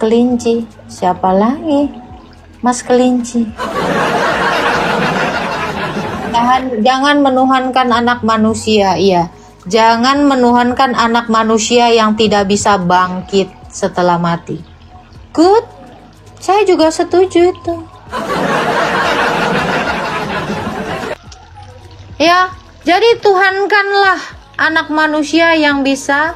Kelinci. Siapa lagi? Mas Kelinci. Jangan menuhankan anak manusia, iya. Jangan menuhankan anak manusia yang tidak bisa bangkit setelah mati. Good. Saya juga setuju itu. Ya, jadi tuhankanlah anak manusia yang bisa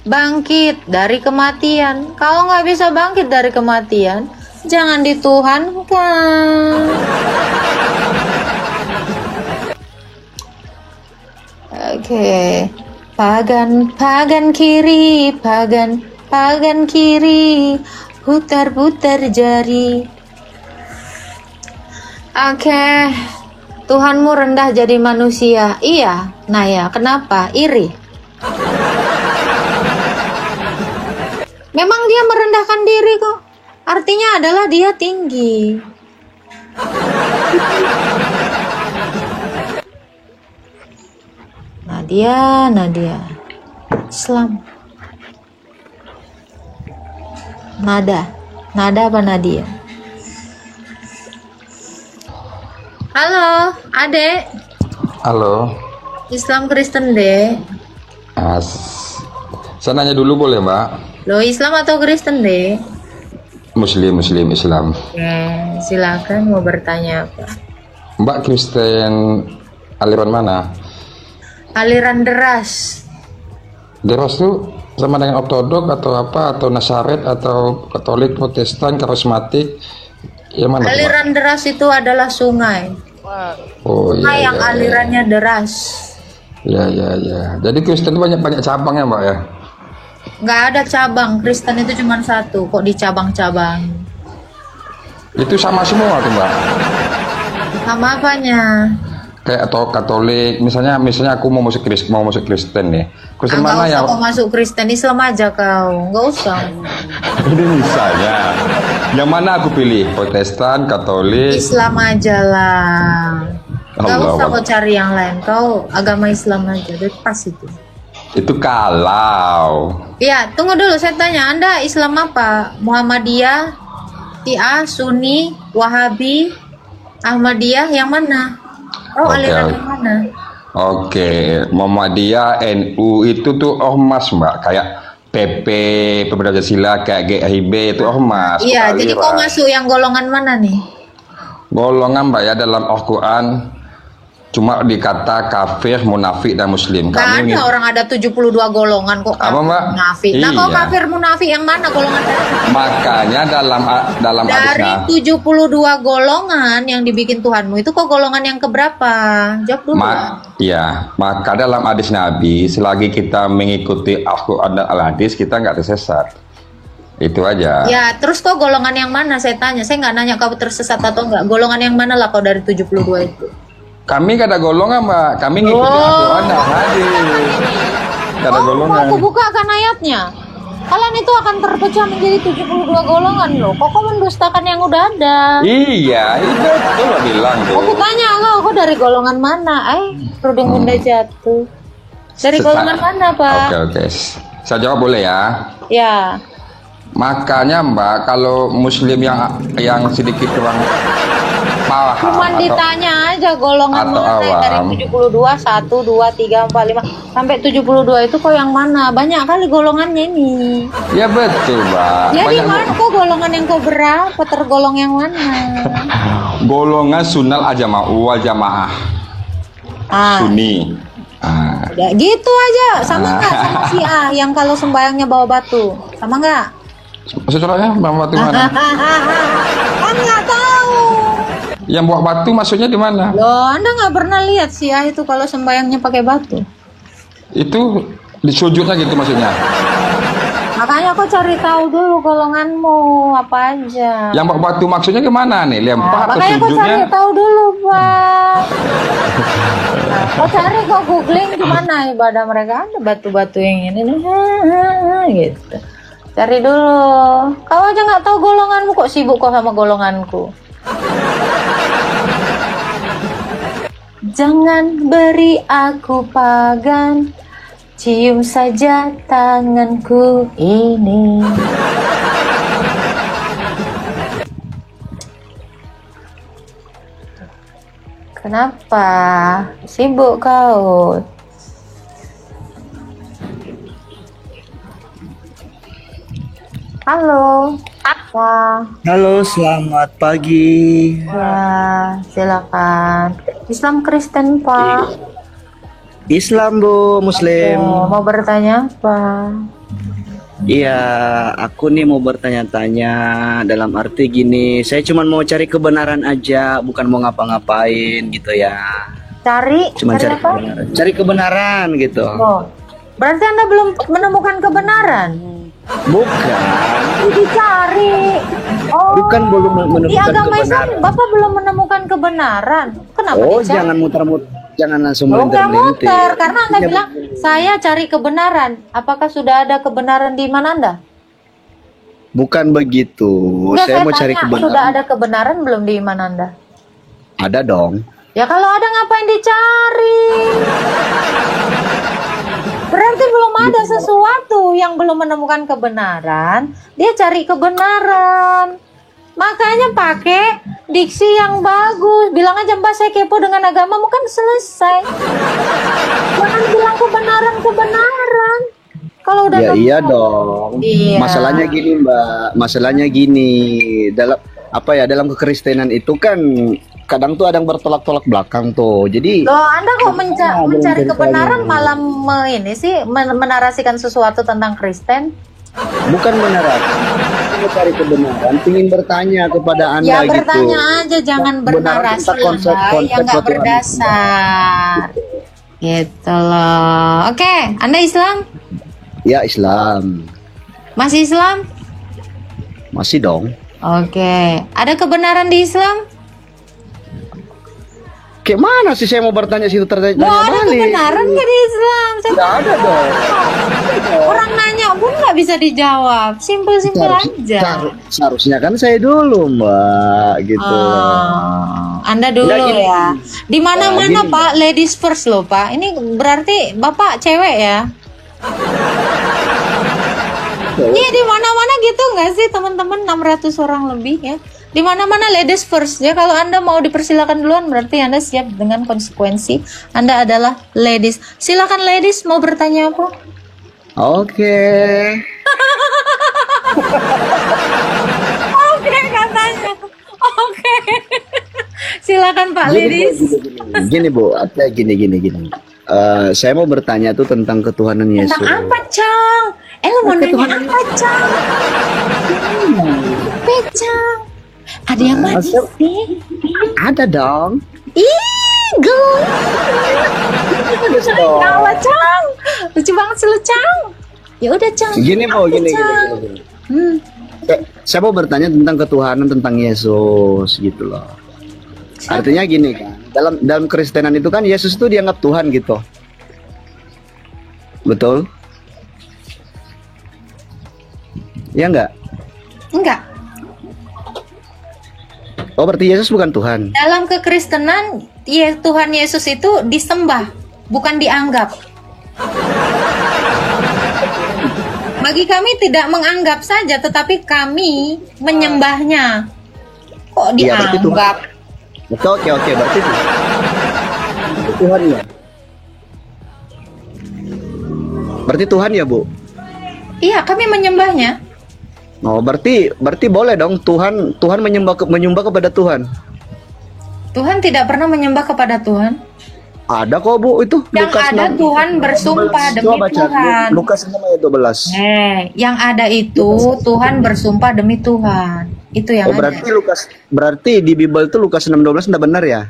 bangkit dari kematian. Kalau nggak bisa bangkit dari kematian, jangan dituhankan. Oke. Pagan kiri, pagan kiri, putar jari. Oke. Tuhanmu rendah jadi manusia. Iya, Naya, kenapa? Iri. Memang dia merendahkan diri kok. Artinya adalah dia tinggi. Nadia. Islam. Nada apa Nadia? Halo, Adek. Halo. Islam Kristen deh. Saya nanya dulu boleh, Mbak? Lo Islam atau Kristen deh? Muslim, Islam. Ya, silakan mau bertanya apa? Mbak Kristen aliran mana? Aliran deras. Deras tuh sama dengan ortodok atau apa? Atau Nasaret atau Katolik, Protestan, Karismatik? Yang mana? Aliran deras itu adalah sungai. Oh Sungai iya. yang alirannya deras. Ya. Jadi Kristen banyak cabang ya, Mbak ya? Nggak ada cabang. Kristen itu cuma satu. Kok dicabang-cabang? Itu sama semua tuh, Mbak. Sama apanya? Kayak atau Katolik, misalnya aku mau masuk Kristen nih. Kristen mana yang? yang? Kau masuk Kristen, Islam aja kau. Nggak usah. Ini misalnya, yang mana aku pilih? Protestan, Katolik? Islam aja lah. Nggak usah kau cari yang lain. Kau agama Islam aja, udah pas itu. Itu kalau. Ya, tunggu dulu. Saya tanya, Anda Islam apa? Muhammadiyah, Syiah, Sunni, Wahabi, Ahmadiyah, yang mana? Aliran yang mana? Oke, Muhammadiyah, NU itu tuh ormas, Mbak. Kayak PP, Pemuda Pancasila, kayak GHIB itu ormas. Iya, jadi kau masuk yang golongan mana nih? Golongan, Mbak, ya dalam Al-Quran cuma dikata kafir, munafik, dan muslim. Nggak ada orang ada 72 golongan kok. Apa, Mbak? Munafik. Nah, kok kafir munafik yang mana golongan? Makanya dalam dari 72 golongan yang dibikin Tuhanmu itu kok golongan yang keberapa? Jawab dulu. Iya, maka dalam hadis Nabi selagi kita mengikuti Al-Quran dan Al-Hadis kita nggak tersesat. Itu aja. Ya, terus kok golongan yang mana? Saya tanya. Saya nggak nanya kau tersesat atau enggak. Golongan yang mana lah kau dari 72 itu? Kami gak ada golongan, Mbak. Kami ngikutin Al-Quran dan Hadis. Gak ada golongan. Aku bukakan ayatnya. Kalian itu akan terpecah menjadi 72 golongan loh. Kok mendustakan yang udah ada? Iya, itu lo bilang tuh. Aku tanya kau dari golongan mana? Kerudung bunda jatuh. Dari golongan mana, Pak? Oke. Saya jawab boleh ya? Ya. Makanya, Mbak, kalau Muslim yang sedikit kurang paham cuma ditanya aja golongan mana dari 72, 1, 2, 3, 4, 5 sampai 72 itu kok yang mana? Banyak kali golongannya ini. Ya betul, Mbak. Jadi mana kok golongan yang kau berapa? Tergolong yang mana? Golongan Sunnal wal Jamaah. Sunni. Ya, gitu aja. Sama nggak sama Syiah yang kalau sembayangnya bawa batu? Sama nggak? Maksudnya bawa batu mana? Kan nggak tahu. Yang bawa batu maksudnya di mana? Loh, Anda nggak pernah lihat Syiah itu kalau sembayangnya pakai batu? Itu di sujudnya gitu maksudnya. Makanya kau cari tahu dulu golonganmu apa aja. Yang bawa batu maksudnya gimana nih? Lempar atau makanya sujudnya? Makanya kau cari tahu dulu, Pak. Kau cari, kau googling gimana ibadah mereka. Ada batu-batu yang ini nih, gitu. Cari dulu. Kau aja nggak tahu golonganmu, kok sibuk kau sama golonganku. Jangan beri aku pagan, cium saja tanganku ini. Kenapa? Sibuk kau? Halo. Ya, Halo, selamat pagi. ya, silakan. Islam Kristen, Pak. Islam, Bu, Muslim. Oh, mau bertanya apa? Iya, aku nih mau bertanya-tanya dalam arti gini, saya cuma mau cari kebenaran aja, bukan mau ngapa-ngapain gitu ya. Cari Cari apa? kebenaran. Cari kebenaran gitu. Oh, berarti Anda belum menemukan kebenaran? Bukan, Dicari. Oh, bukan belum di menemukan agama Islam kebenaran. Bapak belum menemukan kebenaran. Kenapa Oh, dicari? jangan muter-muter, jangan langsung Oh, nggak melintir-melintir. muter, karena Anda Ya, bilang saya cari kebenaran. Apakah sudah ada kebenaran di iman Anda? bukan begitu. Nggak, Saya mau cari tanya, kebenaran. sudah ada kebenaran belum di iman Anda? Ada dong. Ya kalau ada ngapain dicari? Berarti belum ada sesuatu yang belum menemukan kebenaran, dia cari kebenaran. Makanya pakai diksi yang bagus. Bilang aja, Mbak, saya kepo dengan agamamu, kan selesai. Jangan bilang kebenaran. Kalau udah Ya nemu- iya dong. Iya. Masalahnya gini, Mbak. Masalahnya gini, dalam dalam kekristenan itu kan kadang tuh ada yang bertolak-tolak belakang tuh. Jadi Loh, Anda kok mencari belum kebenaran ceritanya. malah ini sih menarasikan sesuatu tentang Kristen? bukan menarasi, mencari kebenaran, ingin bertanya kepada Anda Ya gitu. bertanya aja, jangan Kebenaran bernarasi tentang lah, konsep yang nggak suatu berdasar. Gitu loh. Oke, Anda Islam? Ya Islam. Masih Islam? Masih dong. Oke, ada kebenaran di Islam? Kayak mana sih saya mau bertanya situ tertanya Mau ada balik. kebenaran nggak di Islam? Saya Nggak ada dong. orang nanya pun nggak bisa dijawab. Simpel-simpel aja. Seharusnya kan saya dulu, Mbak, gitu. Anda dulu Nggak, gini. ya. Di mana-mana gini, Pak, ladies first loh Pak. Ini berarti Bapak cewek ya? Iya, di mana-mana gitu nggak sih teman-teman, 600 orang lebih ya. Di mana-mana ladies first ya. Kalau Anda mau dipersilakan duluan berarti Anda siap dengan konsekuensi. Anda adalah ladies. Silakan ladies, mau bertanya apa? Oke. Oke katanya. Oke. Silakan Pak ladies. Gini, Bu, gini. Saya mau bertanya tuh tentang ketuhanan Yesus. Tentang apa, Cang? Lu mau nanya apa, Cang? Apa, Cang? Ada yang mana Masa- sih? Ada dong. Ih, gelut. Kalah, Cang. Lucu banget sih lu, Cang. Ya udah, Cang. Gini, Bu, gini. Cang. Saya mau bertanya tentang ketuhanan, tentang Yesus gitu loh. Artinya gini kan, dalam Kristenan itu kan Yesus itu dianggap Tuhan gitu. Betul? Ya enggak? Enggak. Oh, berarti Yesus bukan Tuhan. Dalam kekristenan, Tuhan Yesus itu disembah, bukan dianggap. Bagi kami tidak menganggap saja, tetapi kami menyembahnya. Kok Iya, berarti Tuhan. dianggap? Oke, berarti itu Tuhan ya. Berarti Tuhan ya, Bu. Iya, kami menyembahnya. Oh, berarti boleh dong Tuhan menyembah kepada Tuhan. Tuhan tidak pernah menyembah kepada Tuhan. Ada kok, Bu, itu. Yang ada 6. Tuhan bersumpah demi Coba baca, Tuhan. Lukas 6 ayat 12. Yang ada itu Tuhan bersumpah demi Tuhan. Itu yang Oh, ada. berarti di Bible itu Lukas 6:12 enggak benar ya?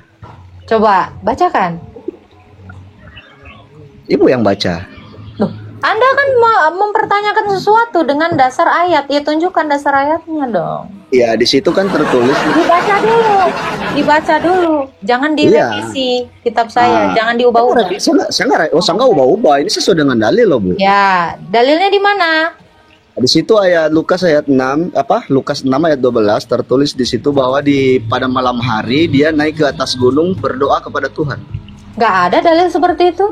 Coba bacakan. Ibu yang baca. Loh, Anda kan mempertanyakan sesuatu dengan dasar ayat. Ya tunjukkan dasar ayatnya dong. Ya, di situ kan tertulis. Dibaca dulu. Jangan direvisi kitab saya. Ah. Jangan diubah-ubah. Saya nggak ubah-ubah. Ini sesuai dengan dalil loh, Bu. Ya, dalilnya di mana? Di situ ayat Lukas ayat 6 Lukas 6 ayat 12 tertulis di situ bahwa pada malam hari dia naik ke atas gunung berdoa kepada Tuhan. Nggak ada dalil seperti itu.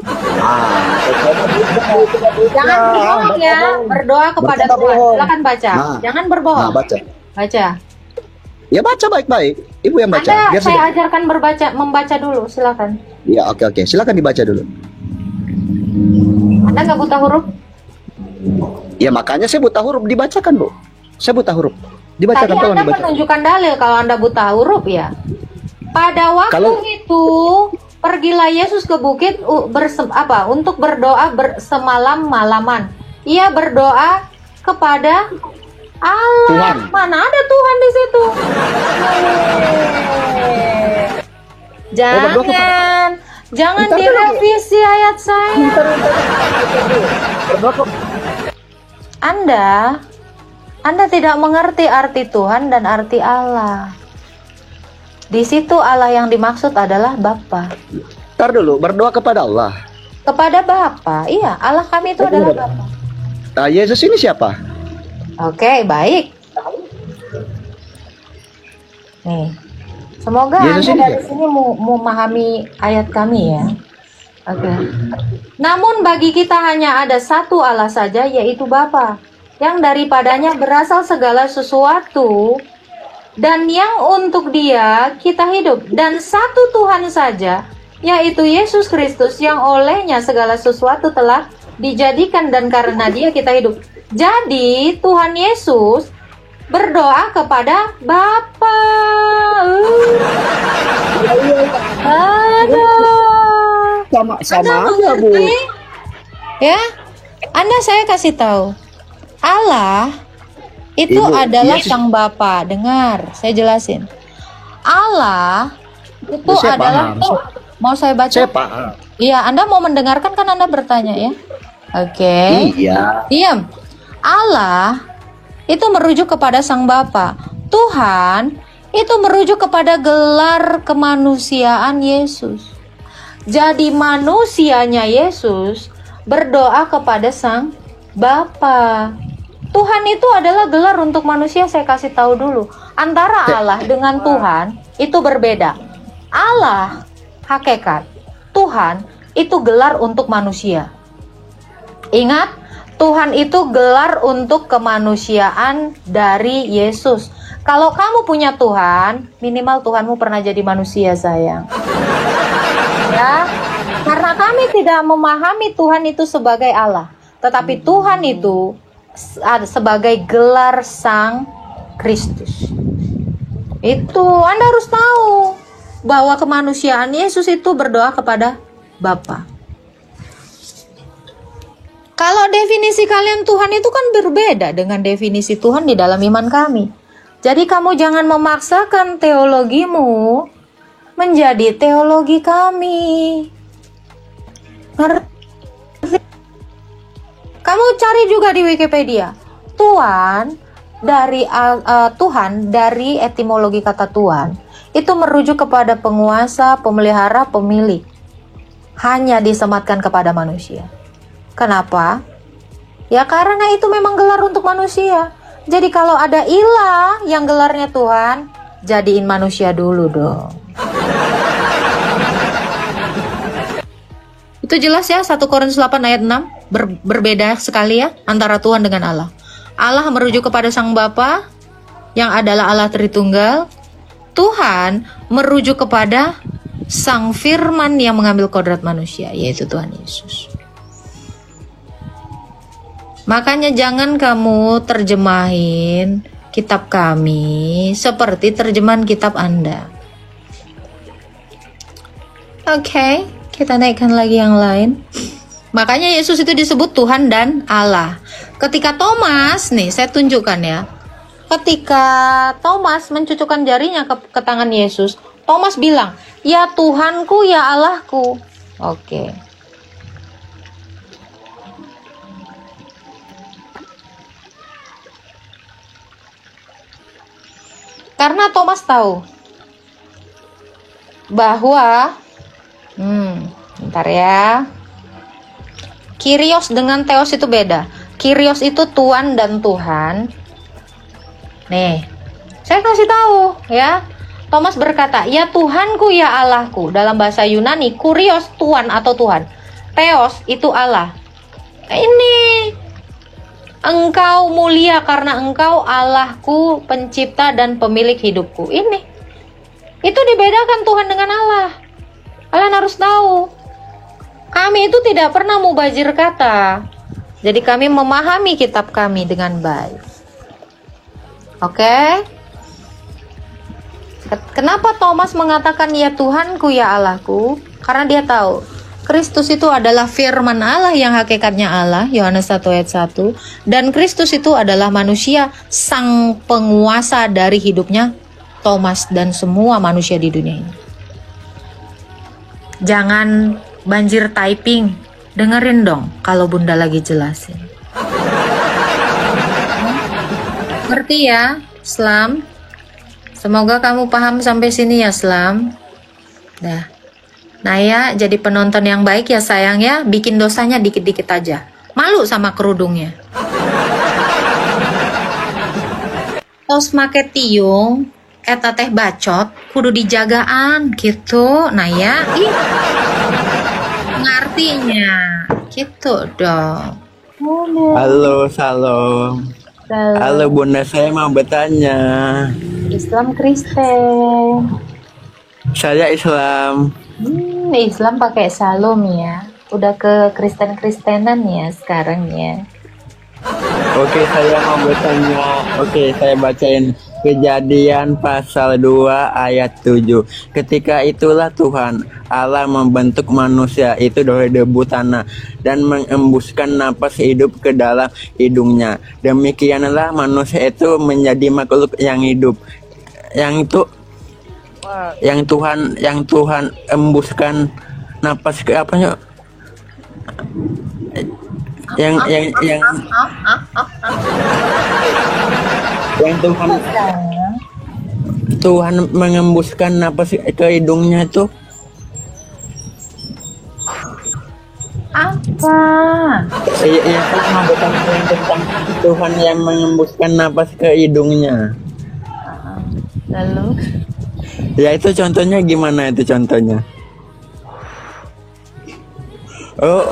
Jangan berbohong ya. Berdoa kepada Berkata Tuhan. bohong. Silakan baca. Nah. Jangan berbohong. Nah, baca. Baca. Ya baca baik-baik. Ibu yang baca. Anda, Biar saya ajarkan membaca dulu, silakan. Ya oke. Silakan dibaca dulu. Anda nggak buta huruf? Ya makanya saya buta huruf, dibacakan Bu. Saya buta huruf. Dibacakan, Tadi tolong Anda dibacakan. menunjukkan dalil kalau Anda buta huruf ya. Pada waktu Kalau- itu pergilah Yesus ke bukit untuk berdoa semalam-malaman. Ia berdoa kepada Allah. Tuhan. Mana ada Tuhan di situ? berdoa kepada- Jangan Bentar dulu, Bu. direvisi ayat saya. Berdoa kok. Anda tidak mengerti arti Tuhan dan arti Allah. Di situ Allah yang dimaksud adalah Bapa. Ntar dulu, berdoa kepada Allah. Kepada Bapa, iya, Allah kami itu adalah Bapa. Nah, Yesus ini siapa? Oke, baik. Nih, semoga Yesus Anda ini dari siapa? sini memahami ayat kami ya. Oke. Namun bagi kita hanya ada satu Allah saja, yaitu Bapa, yang daripadanya berasal segala sesuatu, dan yang untuk Dia kita hidup, dan satu Tuhan saja, yaitu Yesus Kristus, yang olehnya segala sesuatu telah dijadikan dan karena Dia kita hidup. Jadi Tuhan Yesus berdoa kepada Bapa. Aduh. Sama Anda aja Bu. mengerti? Ya, Anda saya kasih tahu. Allah itu Ibu, adalah Yesus- Sang Bapa. Dengar, saya jelasin. Allah itu Saya adalah paham. mau saya baca? Saya paham. Iya, Anda mau mendengarkan kan Anda bertanya ya. Oke. Iya. Diam. Allah itu merujuk kepada Sang Bapa. Tuhan itu merujuk kepada gelar kemanusiaan Yesus. Jadi manusianya Yesus berdoa kepada Sang Bapa. Tuhan itu adalah gelar untuk manusia, saya kasih tahu dulu. Antara Allah dengan Tuhan itu berbeda. Allah hakikat, Tuhan itu gelar untuk manusia. Ingat, Tuhan itu gelar untuk kemanusiaan dari Yesus. Kalau kamu punya Tuhan, minimal Tuhanmu pernah jadi manusia, sayang. Ya, karena kami tidak memahami Tuhan itu sebagai Allah, tetapi Tuhan itu sebagai gelar Sang Kristus. Itu Anda harus tahu bahwa kemanusiaan Yesus itu berdoa kepada Bapa. Kalau definisi kalian Tuhan itu kan berbeda dengan definisi Tuhan di dalam iman kami. Jadi kamu jangan memaksakan teologimu menjadi teologi kami. Ngerti? Kamu cari juga di Wikipedia. Tuhan dari etimologi kata Tuhan itu merujuk kepada penguasa, pemelihara, pemilik. Hanya disematkan kepada manusia. Kenapa? Ya karena itu memang gelar untuk manusia. Jadi kalau ada ilah yang gelarnya Tuhan, jadiin manusia dulu dong. Itu jelas ya, 1 Korintus 8 ayat 6 berbeda sekali ya antara Tuhan dengan Allah. Allah merujuk kepada Sang Bapa yang adalah Allah Tritunggal. Tuhan merujuk kepada Sang Firman yang mengambil kodrat manusia, yaitu Tuhan Yesus. Makanya jangan kamu terjemahin kitab kami seperti terjemahan kitab Anda. Oke, kita naikkan lagi yang lain. Makanya Yesus itu disebut Tuhan dan Allah. Ketika Thomas, nih saya tunjukkan ya. Ketika Thomas mencucukkan jarinya ke tangan Yesus, Thomas bilang, "Ya Tuhanku, ya Allahku." Oke. Karena Thomas tahu bahwa bentar ya. Kyrios dengan Theos itu beda. Kyrios itu Tuhan dan Tuhan. Nih, saya kasih tahu ya. Thomas berkata, "Ya Tuhanku, ya Allahku." Dalam bahasa Yunani, Kyrios Tuhan atau Tuhan. Theos itu Allah. Ini Engkau mulia karena Engkau Allahku, pencipta dan pemilik hidupku. Ini. Itu dibedakan Tuhan dengan Allah. Kalian harus tahu. Kami itu tidak pernah mubazir kata. Jadi kami memahami kitab kami dengan baik. Oke? Kenapa Thomas mengatakan ya Tuhanku ya Allahku? Karena dia tahu Kristus itu adalah firman Allah yang hakikatnya Allah, Yohanes 1 ayat 1. Dan Kristus itu adalah manusia, sang penguasa dari hidupnya Thomas dan semua manusia di dunia ini. Jangan banjir typing, dengerin dong kalau Bunda lagi jelasin. Ngerti ya, Islam? Semoga kamu paham sampai sini ya, Islam. Dah. Naya jadi penonton yang baik ya sayang ya, bikin dosanya dikit-dikit aja. Malu sama kerudungnya. Tos make tiung, eta teh bacot, kudu dijagaan gitu, Naya. Ih, ngartinya, gitu dong. Halo, salam. Halo Bunda, saya mau bertanya. Islam Kristen. Saya Islam. Islam pakai salom ya. Udah ke Kristen-Kristenan ya sekarang ya. Oke, saya mau bertanya. Oke, saya bacain Kejadian pasal 2 ayat 7. Ketika itulah Tuhan Allah membentuk manusia itu dari debu tanah dan mengembuskan napas hidup ke dalam hidungnya. Demikianlah manusia itu menjadi makhluk yang hidup. Yang Tuhan embuskan napas ke apanya? Yang Tuhan mengembuskan napas ke hidungnya itu apa? Iya, saya mau bertanya tentang Tuhan yang mengembuskan napas ke hidungnya. Lalu? Ya itu contohnya gimana itu contohnya? Oh,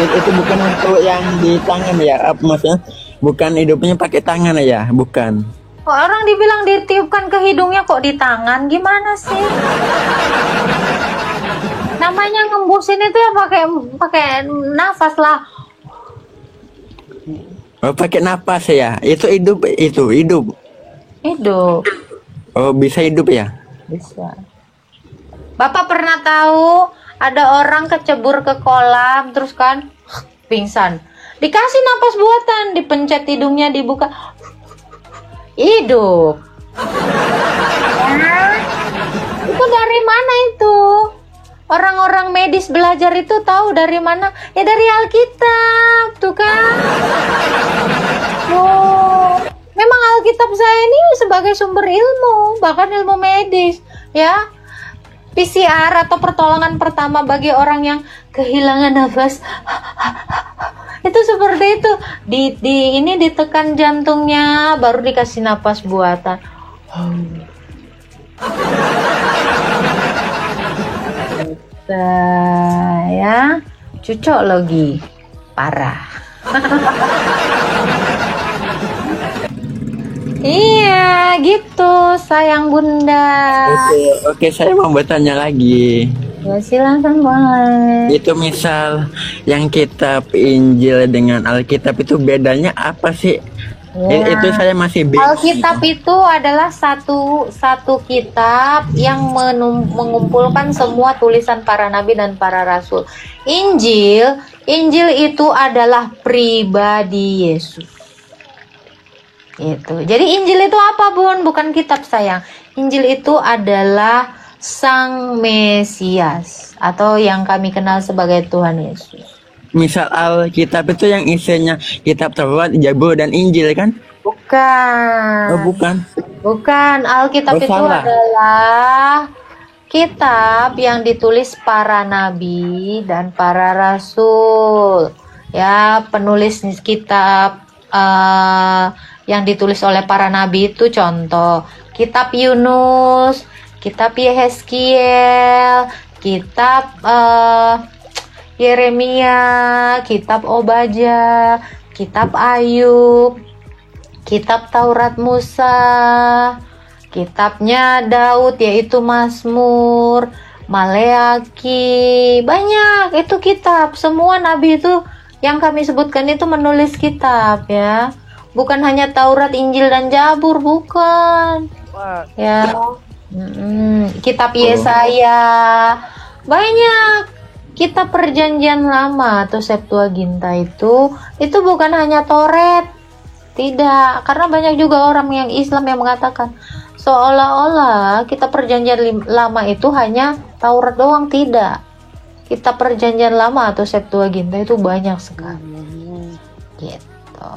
itu bukan untuk yang di tangan ya? Maksudnya bukan hidupnya pakai tangan ya? Bukan. Kok orang dibilang ditiupkan ke hidungnya kok di tangan? Gimana sih? Namanya ngembusin itu ya pakai nafas lah. Oh, pakai napas ya? Itu hidup. Hidup. Oh, bisa hidup ya? Bisa. Bapak pernah tahu ada orang kecebur ke kolam terus kan pingsan. Dikasih napas buatan, dipencet hidungnya, dibuka. Hidup. Itu dari mana itu? Orang-orang medis belajar itu tahu dari mana? Ya dari Alkitab, tuh kan. Oh, memang Alkitab saya ini sebagai sumber ilmu, bahkan ilmu medis, ya. PCR atau pertolongan pertama bagi orang yang kehilangan nafas. Itu seperti itu. Ini ditekan jantungnya, baru dikasih napas buatan. Ya, cucok lagi, parah. Iya, gitu, sayang Bunda. Oke, saya mau bertanya lagi. Ya, silakan boleh. Itu misal yang kitab Injil dengan Alkitab itu bedanya apa sih? Ya. Itu saya masih bingung. Alkitab itu adalah satu kitab yang mengumpulkan semua tulisan para nabi dan para rasul. Injil itu adalah pribadi Yesus. Itu. Jadi Injil itu apa, Bun? Bukan kitab, sayang. Injil itu adalah Sang Mesias atau yang kami kenal sebagai Tuhan Yesus. Misal Alkitab itu yang isinya kitab Taurat, Zabur dan Injil kan? Bukan. Oh, bukan. Bukan. Alkitab itu salah. adalah kitab yang ditulis para nabi dan para rasul. Ya, penulis kitab yang ditulis oleh para nabi itu contoh kitab Yunus, kitab Yehezkiel, kitab Yeremia, kitab Obadya, kitab Ayub, kitab Taurat Musa, kitabnya Daud yaitu Mazmur, Maleaki, banyak itu kitab. Semua nabi itu yang kami sebutkan itu menulis kitab ya. Bukan hanya Taurat, Injil dan Zabur, bukan. Ya. Kitab Yesaya. Banyak. Kitab Perjanjian Lama atau Septuaginta itu bukan hanya Toret. Tidak, karena banyak juga orang yang Islam yang mengatakan seolah-olah kitab Perjanjian Lama itu hanya Taurat doang. Tidak, kitab Perjanjian Lama atau Septuaginta itu banyak sekali gitu.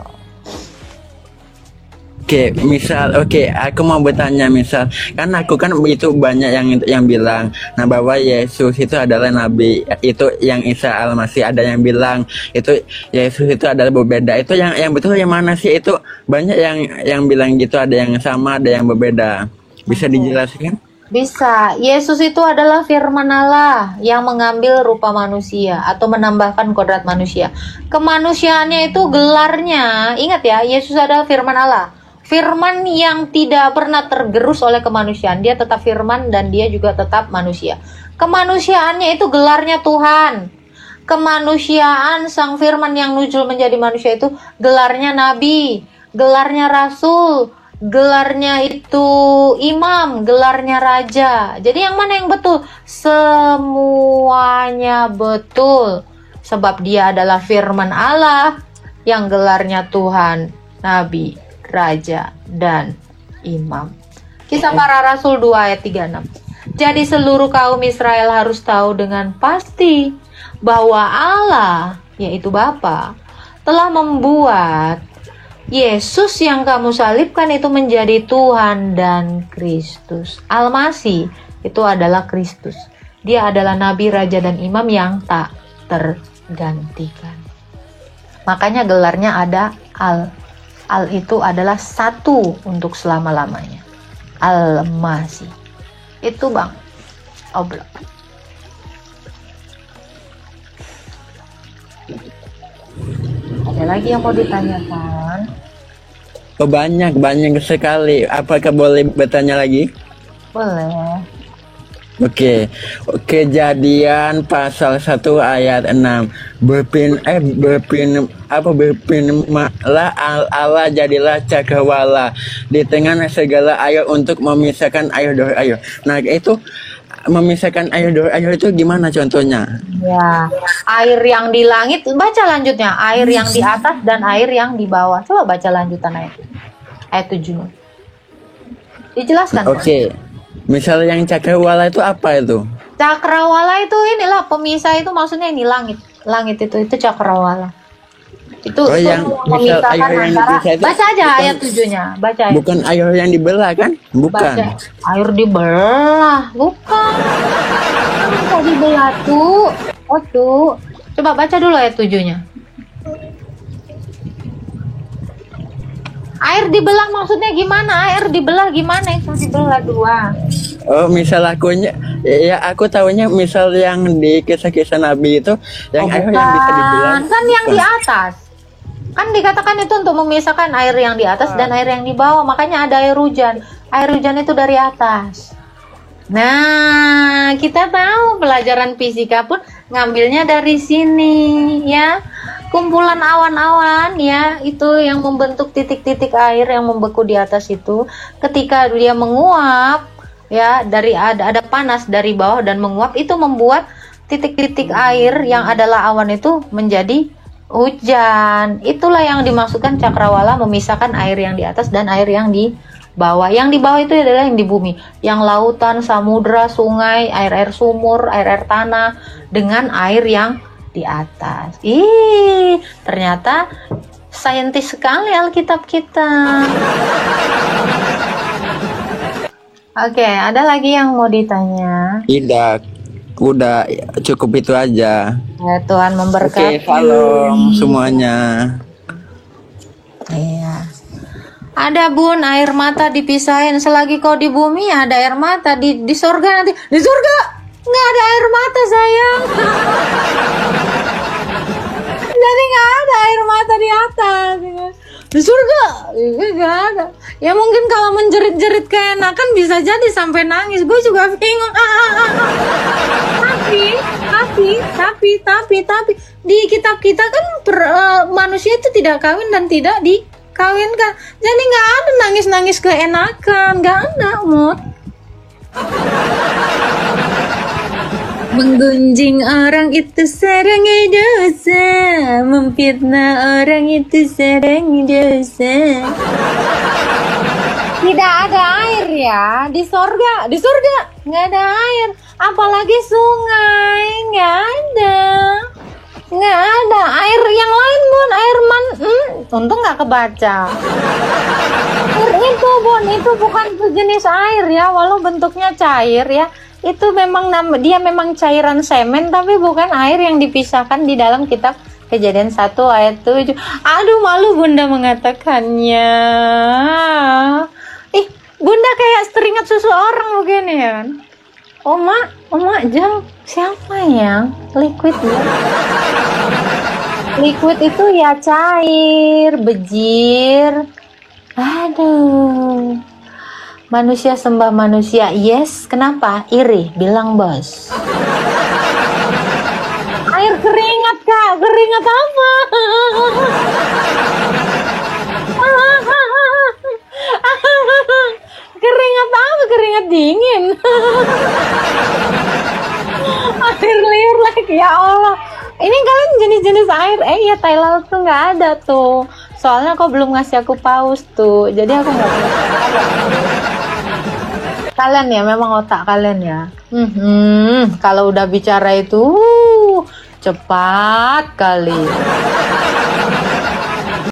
Oke, aku mau bertanya, misal kan aku kan itu banyak yang bilang nah bahwa Yesus itu adalah nabi, itu yang Isa Al-Masih, ada yang bilang itu Yesus itu adalah berbeda. Itu yang betul yang mana sih? Itu banyak yang bilang gitu, ada yang sama, ada yang berbeda. Bisa dijelaskan? Bisa. Yesus itu adalah firman Allah yang mengambil rupa manusia atau menambahkan kodrat manusia. Kemanusiaannya itu gelarnya, ingat ya, Yesus adalah firman Allah. Firman yang tidak pernah tergerus oleh kemanusiaan. Dia tetap firman dan dia juga tetap manusia. Kemanusiaannya itu gelarnya Tuhan. Kemanusiaan sang firman yang muncul menjadi manusia itu gelarnya nabi, gelarnya rasul, gelarnya itu imam, gelarnya raja. Jadi yang mana yang betul? Semuanya betul. Sebab dia adalah firman Allah yang gelarnya Tuhan, nabi, raja, dan imam. Kisah Para Rasul 2 ayat 36. Jadi seluruh kaum Israel harus tahu dengan pasti bahwa Allah, yaitu Bapa, telah membuat Yesus yang kamu salibkan itu menjadi Tuhan dan Kristus. Al-Masih itu adalah Kristus. Dia adalah nabi, raja, dan imam yang tak tergantikan. Makanya gelarnya ada Al. Al itu adalah satu untuk selama-lamanya. Al-Masih. Itu Bang Oblok. Ada lagi yang mau ditanyakan? Banyak sekali. Apakah boleh bertanya lagi? Boleh. Oke, Kejadian pasal 1 ayat 6. Berfirmanlah Allah jadilah cakrawala di tengah segala air untuk memisahkan air dari air. Nah, itu memisahkan air dari air itu gimana contohnya? Ya, air yang di langit, baca lanjutnya. Air yang di atas dan air yang di bawah. Coba baca lanjutan ayat 7. Dijelaskan. Oke. Misal yang cakrawala itu apa itu? Cakrawala itu inilah pemisah, itu maksudnya ini langit. Langit itu cakrawala. Itu yang misal air yang dipisah itu. Baca aja ayat 7-nya. Baca ayat. Bukan air yang dibelah kan? Bukan. Baca. Air dibelah, bukan. Kok dibelah tuh? Oh tuh. Coba baca dulu ayat 7-nya. Air dibelah maksudnya gimana? Air dibelah gimana? Itu dibelah dua. Oh, misal akunya, ya aku tahunya misal yang di kisah-kisah Nabi itu, yang air yang bisa dibelah. Kan yang di atas. Kan dikatakan itu untuk memisahkan air yang di atas dan air yang di bawah. Makanya ada air hujan. Air hujan itu dari atas. Nah, kita tahu pelajaran fisika pun ngambilnya dari sini, ya. Kumpulan awan-awan, ya, itu yang membentuk titik-titik air yang membeku di atas itu. Ketika dia menguap, ya, dari ada panas dari bawah dan menguap, itu membuat titik-titik air yang adalah awan itu menjadi hujan. Itulah yang dimaksudkan cakrawala, memisahkan air yang di atas dan air yang di bawah. Yang di bawah itu adalah yang di bumi, yang lautan, samudra, sungai, air-air sumur, air-air tanah dengan air yang di atas. Ternyata saintis sekali Alkitab kita. Oke, ada lagi yang mau ditanya? Tidak, udah cukup itu aja. Ya, Tuhan memberkati. Oke, salam semuanya. Iya. Ada Bun, air mata dipisahin. Selagi kau di bumi ada air mata, di surga nanti. Di surga nggak ada air mata sayang. Jadi nggak ada ada air mata di atas. Di surga nggak ada. Ya mungkin kalau menjerit-jerit keenakan bisa jadi sampai nangis. Gue juga bingung. Tapi di kitab kita kan manusia itu tidak kawin dan tidak dikawinkan. Jadi nggak ada nangis-nangis keenakan, nggak ada, Mut. Menggunjing orang itu sarang dosa, memfitnah orang itu sarang dosa. Tidak ada air ya di surga nggak ada air, apalagi sungai nggak ada air yang lain, Bun. Air untung nggak kebaca. Air itu, Bun, itu bukan sejenis air ya, walau bentuknya cair ya. Itu memang dia memang cairan semen, tapi bukan air yang dipisahkan di dalam kitab Kejadian 1 ayat 7. Aduh, malu Bunda mengatakannya. Bunda kayak teringat seseorang begini ya kan. Oma Jang, siapa ya? Liquid ya. Liquid itu ya cair, bejir. Aduh. Manusia sembah manusia. Yes, kenapa? Iri, bilang bos. Air keringat, Kak. Keringat apa? Keringat apa? Keringat dingin. Air liur lagi, ya Allah. Ini kalian jenis-jenis air. Ya Thailand tuh nggak ada tuh. Soalnya kok belum ngasih aku paus tuh. Jadi aku nggak tahu. Kalian ya, memang otak kalian ya. Kalau udah bicara itu cepat kali.